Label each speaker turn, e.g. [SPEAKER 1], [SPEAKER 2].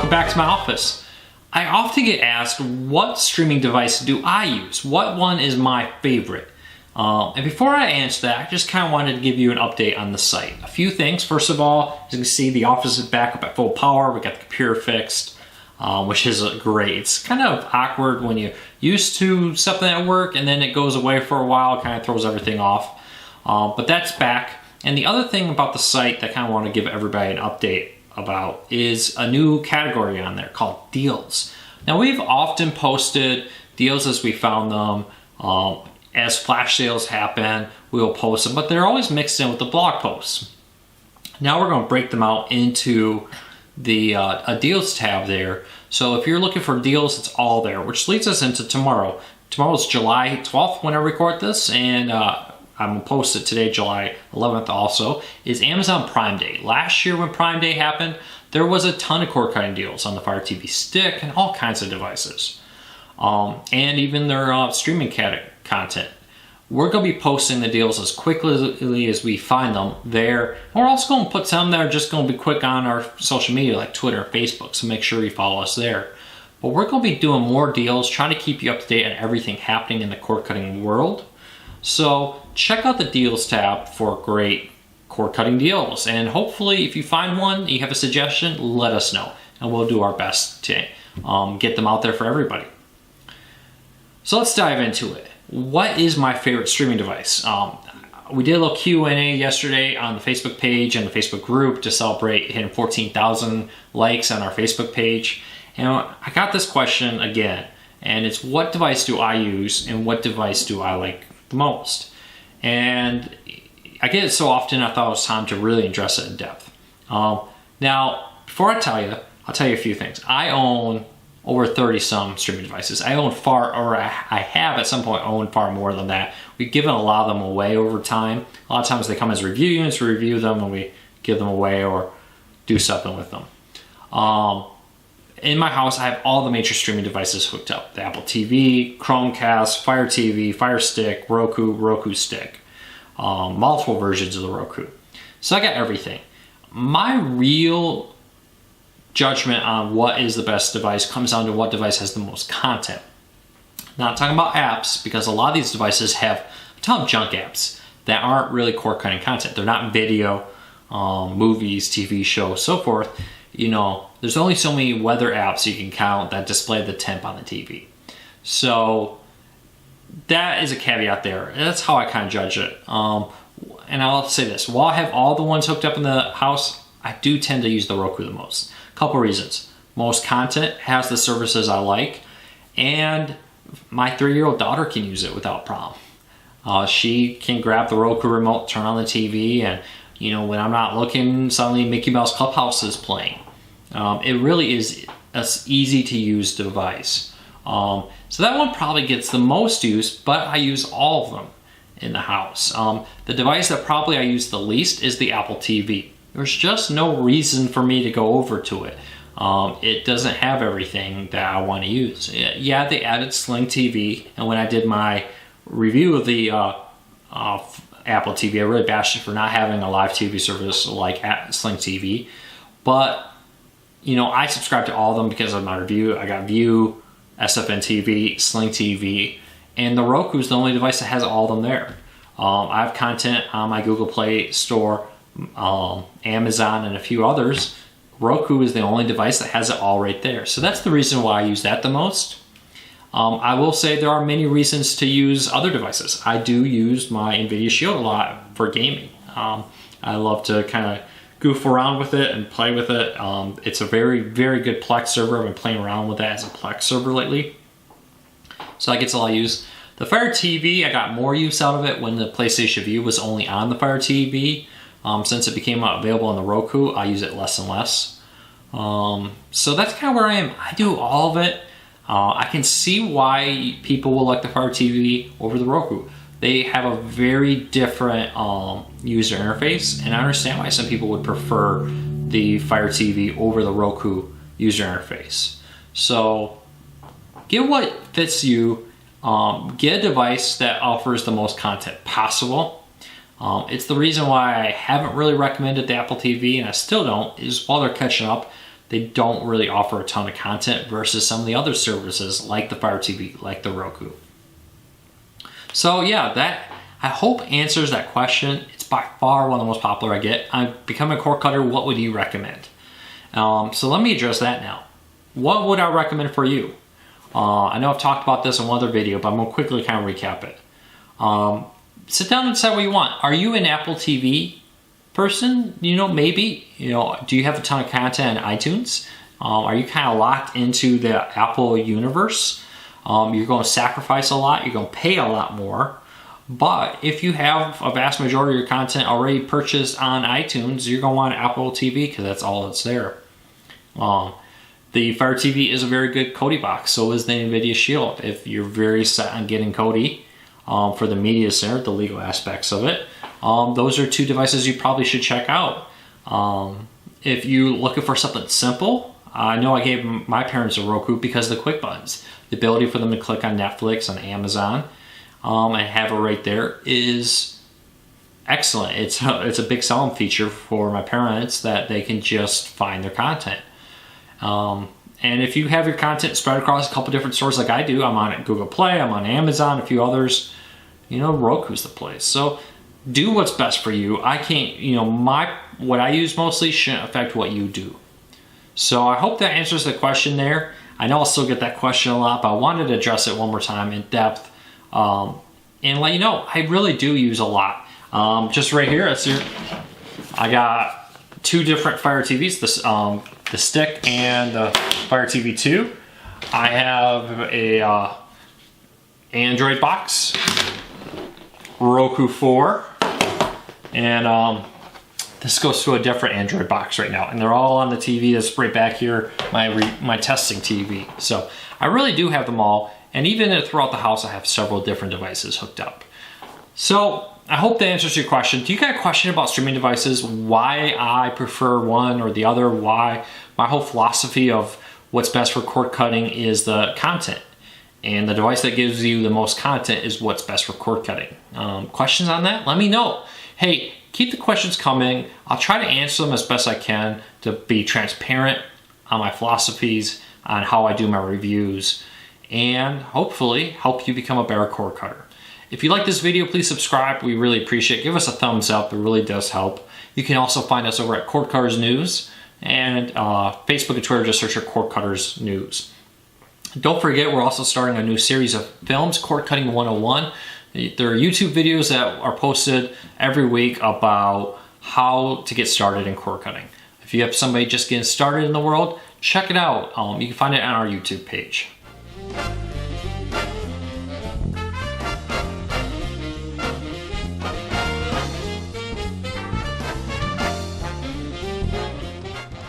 [SPEAKER 1] welcome back to my office. I often get asked, what streaming device do I use? What one is my favorite? And before I answer that, I just kind of wanted to give you an update on the site. A few things. First of all, as you can see, the office is back up at full power. We got the computer fixed, which is great. It's kind of awkward when you're used to something at work and then it goes away for a while, kind of throws everything off. But that's back. And the other thing about the site that I kind of want to give everybody an update about is a new category on there called deals. Now, we've often posted deals as we found them. As flash sales happen, we will post them, but they're always mixed in with the blog posts. Now we're going to break them out into the a deals tab there. So if you're looking for deals, it's all there, which leads us into tomorrow. Tomorrow's July 12th when I record this, and I'm going to post it today, July 11th also, is Amazon Prime Day. Last year when Prime Day happened, there was a ton of cord cutting deals on the Fire TV Stick and all kinds of devices. And even their streaming content. We're going to be posting the deals as quickly as we find them there. And we're also going to put some that are just going to be quick on our social media like Twitter and Facebook, so make sure you follow us there. But we're going to be doing more deals, trying to keep you up to date on everything happening in the cord cutting world. So check out the deals tab for great cord cutting deals. And hopefully if you find one, you have a suggestion, let us know. And we'll do our best to get them out there for everybody. So let's dive into it. What is my favorite streaming device? We did a little Q&A yesterday on the Facebook page and the Facebook group to celebrate hitting 14,000 likes on our Facebook page. And I got this question again, and it's what device do I use and what device do I like the most? And I get it so often I thought it was time to really address it in depth. Now, before I tell you, I'll tell you a few things. I own over 30 some streaming devices. I have at some point owned far more than that. We've given a lot of them away over time. A lot of times they come as review units, we review them and we give them away or do something with them. In my house, I have all the major streaming devices hooked up. The Apple TV, Chromecast, Fire TV, Fire Stick, Roku Stick. Multiple versions of the Roku. So I got everything. My real judgment on what is the best device comes down to what device has the most content. Not talking about apps, because a lot of these devices have a ton of junk apps that aren't really cord cutting content. They're not video, movies, TV shows, so forth. You know, there's only so many weather apps you can count that display the temp on the TV. So that is a caveat there. That's how I kind of judge it. And I'll say this, while I have all the ones hooked up in the house, I do tend to use the Roku the most. Couple reasons. Most content has the services I like, and my 3-year-old daughter can use it without problem. She can grab the Roku remote, turn on the TV, and you know, when I'm not looking, suddenly Mickey Mouse Clubhouse is playing. It really is an easy to use device. So that one probably gets the most use, but I use all of them in the house. The device that probably I use the least is the Apple TV. There's just no reason for me to go over to it. It doesn't have everything that I want to use. Yeah, they added Sling TV, and when I did my review of the Apple TV, I really bashed it for not having a live TV service like Sling TV. But, you know, I subscribe to all of them because of my review. I got View, SFN TV, Sling TV, and the Roku is the only device that has all of them there. I have content on my Google Play store, Amazon, and a few others. Roku is the only device that has it all right there. So that's the reason why I use that the most. I will say there are many reasons to use other devices. I do use my NVIDIA Shield a lot for gaming. I love to kind of goof around with it and play with it. It's a very, very good Plex server. I've been playing around with that as a Plex server lately. So that gets a lot of use. The Fire TV, I got more use out of it when the PlayStation Vue was only on the Fire TV. Since it became available on the Roku, I use it less and less. So that's kind of where I am. I do all of it. I can see why people will like the Fire TV over the Roku. They have a very different user interface, and I understand why some people would prefer the Fire TV over the Roku user interface. So get what fits you. Get a device that offers the most content possible. It's the reason why I haven't really recommended the Apple TV, and I still don't, is while they're catching up, they don't really offer a ton of content versus some of the other services like the Fire TV, like the Roku. So yeah, that I hope answers that question. It's by far one of the most popular I get. I'm becoming a cord cutter. What would you recommend? So let me address that now. What would I recommend for you? I know I've talked about this in one other video, but I'm going to quickly kind of recap it. Sit down and decide what you want. Are you an Apple TV person? Maybe. Do you have a ton of content on iTunes? Are you kind of locked into the Apple universe? You're going to sacrifice a lot. You're going to pay a lot more. But if you have a vast majority of your content already purchased on iTunes, you're going to want Apple TV because that's all that's there. The Fire TV is a very good Kodi box. So is the NVIDIA Shield. If you're very set on getting Kodi for the media center, the legal aspects of it, those are two devices you probably should check out. If you're looking for something simple, I know I gave my parents a Roku because of the quick buttons. The ability for them to click on Netflix, on Amazon, and have it right there is excellent. It's a big selling feature for my parents that they can just find their content. And if you have your content spread across a couple different stores like I do, I'm on Google Play, I'm on Amazon, a few others, Roku's the place. So do what's best for you. I can't, what I use mostly shouldn't affect what you do. So I hope that answers the question there. I know I'll still get that question a lot, but I wanted to address it one more time in depth and let you know I really do use a lot. Just right here, I got two different Fire TVs, the Stick and the Fire TV 2. I have a Android box, Roku 4, and this goes to a different Android box right now, and they're all on the TV that's right back here, my testing TV. So I really do have them all, and even throughout the house I have several different devices hooked up. So I hope that answers your question. Do you got a question about streaming devices? Why I prefer one or the other? Why my whole philosophy of what's best for cord cutting is the content. And the device that gives you the most content is what's best for cord cutting. Questions on that? Let me know. Hey, keep the questions coming. I'll try to answer them as best I can to be transparent on my philosophies, on how I do my reviews, and hopefully help you become a better cord cutter. If you like this video, please subscribe. We really appreciate it. Give us a thumbs up. It really does help. You can also find us over at Cord Cutters News, and Facebook and Twitter, just search for Cord Cutters News. Don't forget, we're also starting a new series of films, Cord Cutting 101. There are YouTube videos that are posted every week about how to get started in cord cutting. If you have somebody just getting started in the world, check it out. You can find it on our YouTube page.